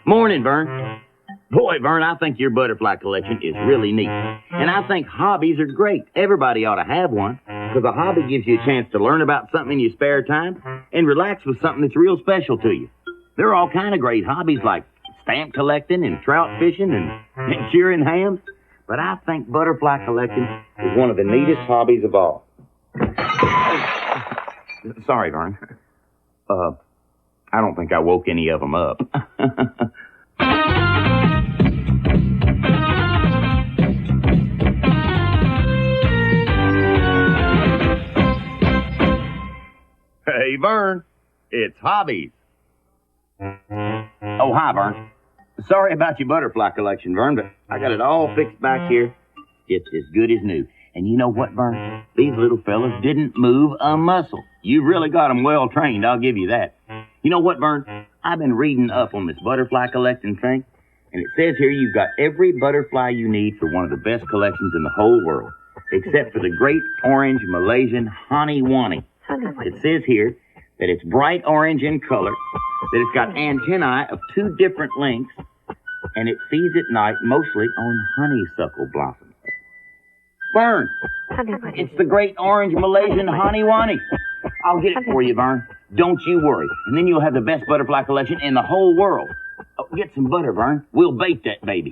Morning, Vern. Boy, Vern, I think your butterfly collection is really neat. And I think hobbies are great. Everybody ought to have one, because a hobby gives you a chance to learn about something in your spare time and relax with something that's real special to you. There are all kind of great hobbies like stamp collecting and trout fishing and curing hams. But I think butterfly collecting is one of the neatest hobbies of all. Sorry, Vern. I don't think I woke any of them up. Hey, Vern. It's Hobbies. Oh, hi, Vern. Sorry about your butterfly collection, Vern, but I got it all fixed back here. It's as good as new. And you know what, Vern? These little fellas didn't move a muscle. You really got them well trained, I'll give you that. You know what, Vern? I've been reading up on this butterfly collecting thing, and it says here you've got every butterfly you need for one of the best collections in the whole world, except for the great orange Malaysian Haniwani. It says here that it's bright orange in color, that it's got antennae of 2 different lengths, and it feeds at night mostly on honeysuckle blossoms. Vern, it's the great orange Malaysian Haniwani. I'll get it for you, Vern. Don't you worry. And then you'll have the best butterfly collection in the whole world. Oh, get some butter, Vern. We'll bake that baby.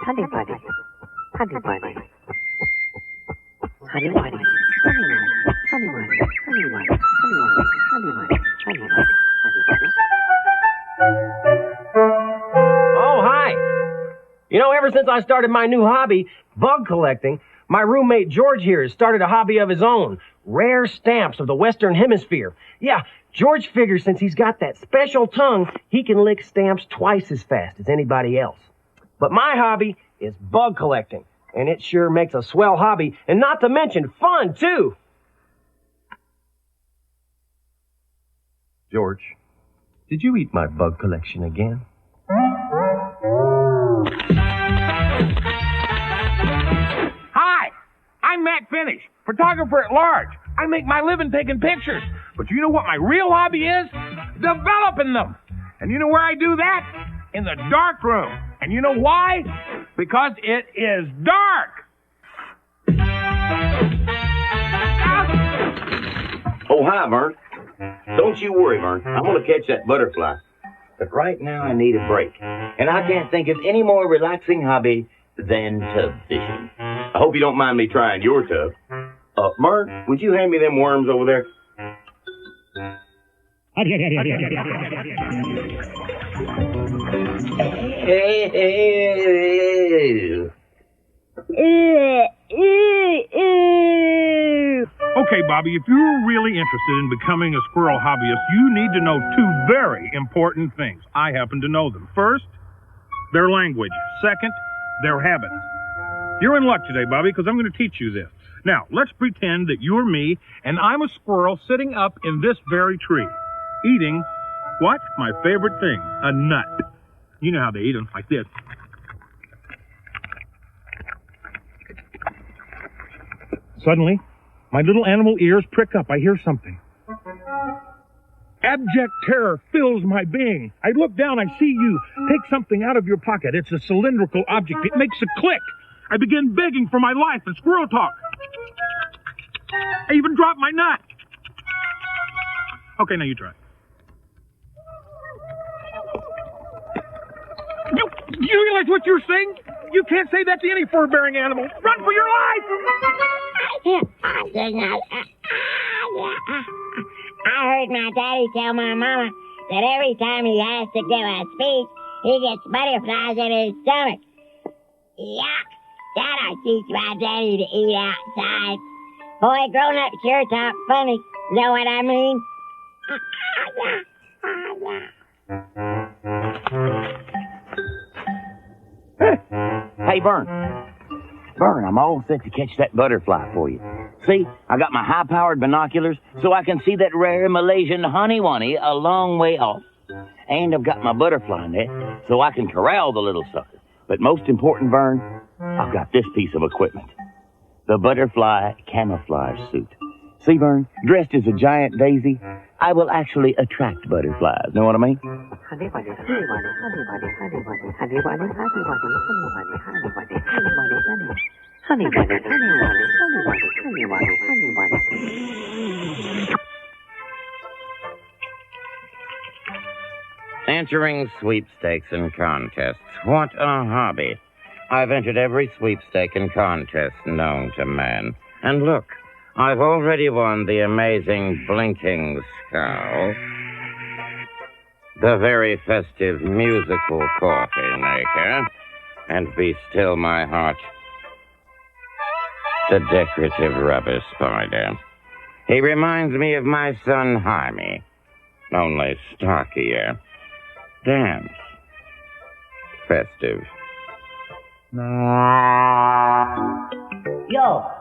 Honey buddy. Honey buddy. Honey buddy. Honey buddy. Honey buddy. Honey buddy. Honey buddy. Oh, hi. You know, ever since I started my new hobby, bug collecting, my roommate George here has started a hobby of his own, rare stamps of the Western Hemisphere. Yeah, George figures since he's got that special tongue, he can lick stamps twice as fast as anybody else. But my hobby is bug collecting, and it sure makes a swell hobby, and not to mention fun, too. George, did you eat my bug collection again? Hi, I'm Matt Finish, photographer at large. I make my living taking pictures. But you know what my real hobby is? Developing them. And you know where I do that? In the dark room. And you know why? Because it is dark. Oh, hi, Vern. Don't you worry, Vern. I'm going to catch that butterfly. But right now I need a break. And I can't think of any more relaxing hobby than tub fishing. I hope you don't mind me trying your tub. Vern, would you hand me them worms over there? Okay, Bobby, if you're really interested in becoming a squirrel hobbyist, you need to know 2 very important things. I happen to know them. First, their language. Second, their habits. You're in luck today, Bobby, because I'm going to teach you this. Now, let's pretend that you're me, and I'm a squirrel sitting up in this very tree, eating, what? My favorite thing, a nut. You know how they eat them, like this. Suddenly, my little animal ears prick up. I hear something. Abject terror fills my being. I look down, I see you. Take something out of your pocket. It's a cylindrical object. It makes a click. I begin begging for my life in squirrel talk. I even drop my nut. Okay, now you try. You realize what you're saying? You can't say that to any fur-bearing animal. Run for your life! I heard my daddy tell my mama that every time he has to give a speech, he gets butterflies in his stomach. Yuck! That'll teach my daddy to eat outside. Boy, grown-ups sure talk funny. Know what I mean? Hey, Vern. Vern, I'm all set to catch that butterfly for you. See, I got my high-powered binoculars so I can see that rare Malaysian Haniwani a long way off. And I've got my butterfly net so I can corral the little sucker. But most important, Vern, I've got this piece of equipment. The butterfly camouflage suit. See, Vern, dressed as a giant daisy, I will actually attract butterflies. Know what I mean? Honey bunny, honey bunny, honey bunny, honey bunny, honey bunny, honey bunny, honey bunny, honey bunny, honey bunny, honey bunny, honey bunny, honey bunny, honey bunny. Entering sweepstakes and contests. What a hobby. I've entered every sweepstake and contest known to man. And look, I've already won the amazing blinking skull, the very festive musical coffee maker, and be still my heart, the decorative rubber spider. He reminds me of my son Jaime, only stockier. Dance. Festive. Yo,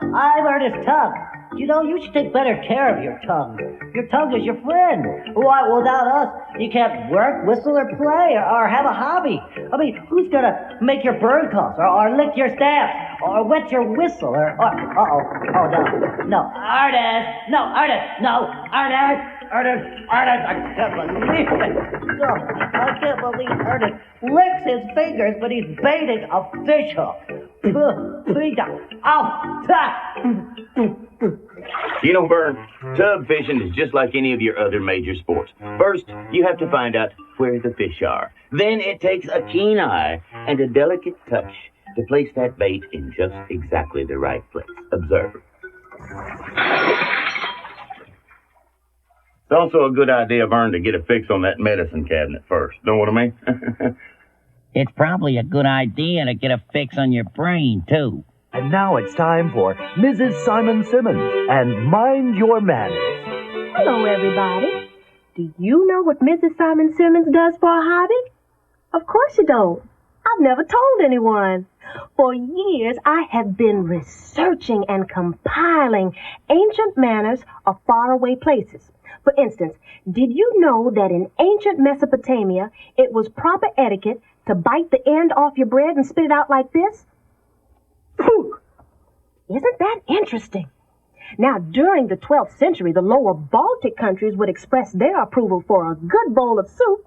I'm Ernest Tongue. You know, you should take better care of your tongue. Your tongue is your friend. Why, without us, you can't work, whistle, or play, or have a hobby. I mean, who's gonna make your bird calls, or lick your stamps, or wet your whistle, or no, Ernest, I can't believe it. No, I can't believe Ernest licks his fingers when he's baiting a fish hook. You know, Vern, tub fishing is just like any of your other major sports. First, you have to find out where the fish are. Then it takes a keen eye and a delicate touch to place that bait in just exactly the right place. Observe. It's also a good idea, Vern, to get a fix on that medicine cabinet first. Know what I mean? It's probably a good idea to get a fix on your brain, too. And now it's time for Mrs. Simon Simmons and Mind Your Manners. Hello, everybody. Do you know what Mrs. Simon Simmons does for a hobby? Of course you don't. I've never told anyone. For years, I have been researching and compiling ancient manners of faraway places. For instance, did you know that in ancient Mesopotamia, it was proper etiquette to bite the end off your bread and spit it out like this? Phew! Isn't that interesting? Now, during the 12th century, the lower Baltic countries would express their approval for a good bowl of soup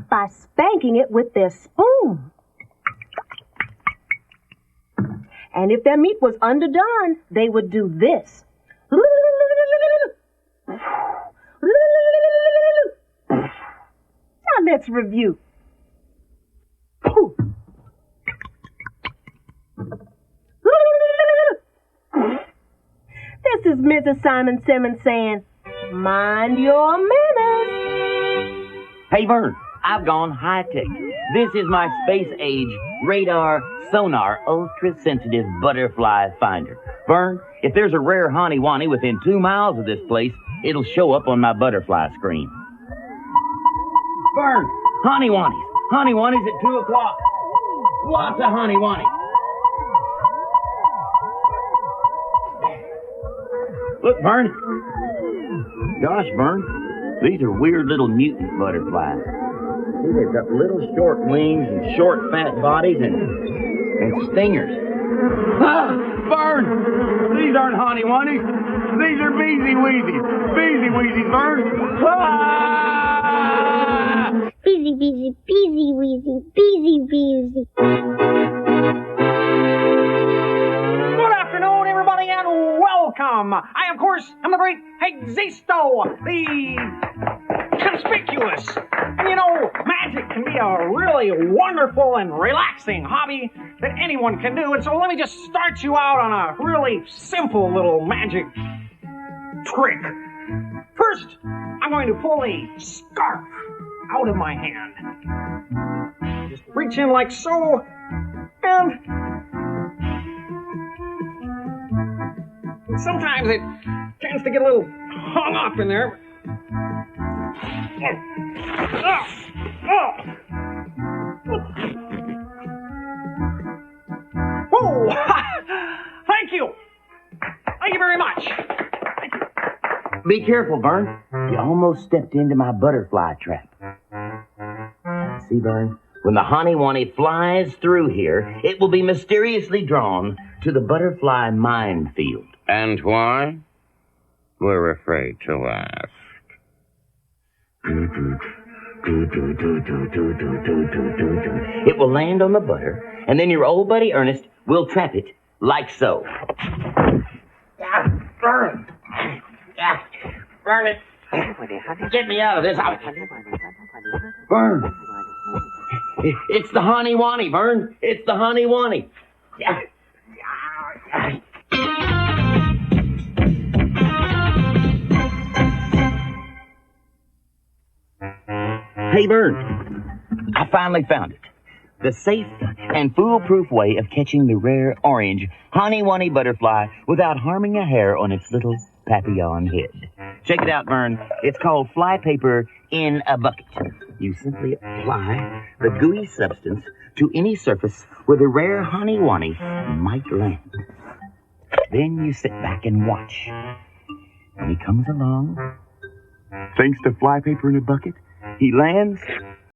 by spanking it with their spoon. And if their meat was underdone, they would do this. Now let's review. This is Mrs. Simon Simmons saying, mind your manners. Hey, Vern, I've gone high-tech. This is my space-age radar sonar ultra-sensitive butterfly finder. Vern, if there's a rare honey-wani within 2 miles of this place, it'll show up on my butterfly screen. Vern, honey-wanis. Honey-wanis at 2 o'clock. Lots of honey-wanis. Look, Vern. Gosh, Vern, these are weird little mutant butterflies. See, they've got little short wings and short fat bodies and stingers. Ah, Vern! These aren't honey-wanis. These are beezy-weezies. Beezy-weezies, Vern. Ah! Beezy, beezy, beezy, weezy, beezy, beezy. Good afternoon, everybody, and welcome. I, of course, am the great Existo, the conspicuous. And you know, magic can be a really wonderful and relaxing hobby that anyone can do. And so let me just start you out on a really simple little magic trick. First, I'm going to pull a scarf out of my hand. Just reach in like so, and sometimes it tends to get a little hung up in there. Oh, thank you. Thank you very much. Be careful, Vern. You almost stepped into my butterfly trap. See, Vern? When the honey-wani flies through here, it will be mysteriously drawn to the butterfly minefield. And why? We're afraid to ask. It will land on the butter, and then your old buddy Ernest will trap it like so. Vern! Vern it! Get me out of this house! Vern! It's the honey wani, Vern! It's the honey wani! Hey, Vern, I finally found it. The safe and foolproof way of catching the rare orange honey-wani butterfly without harming a hair on its little papillon head. Check it out, Vern. It's called fly paper in a bucket. You simply apply the gooey substance to any surface where the rare honey-wani might land. Then you sit back and watch. When he comes along, thanks to fly paper in a bucket, he lands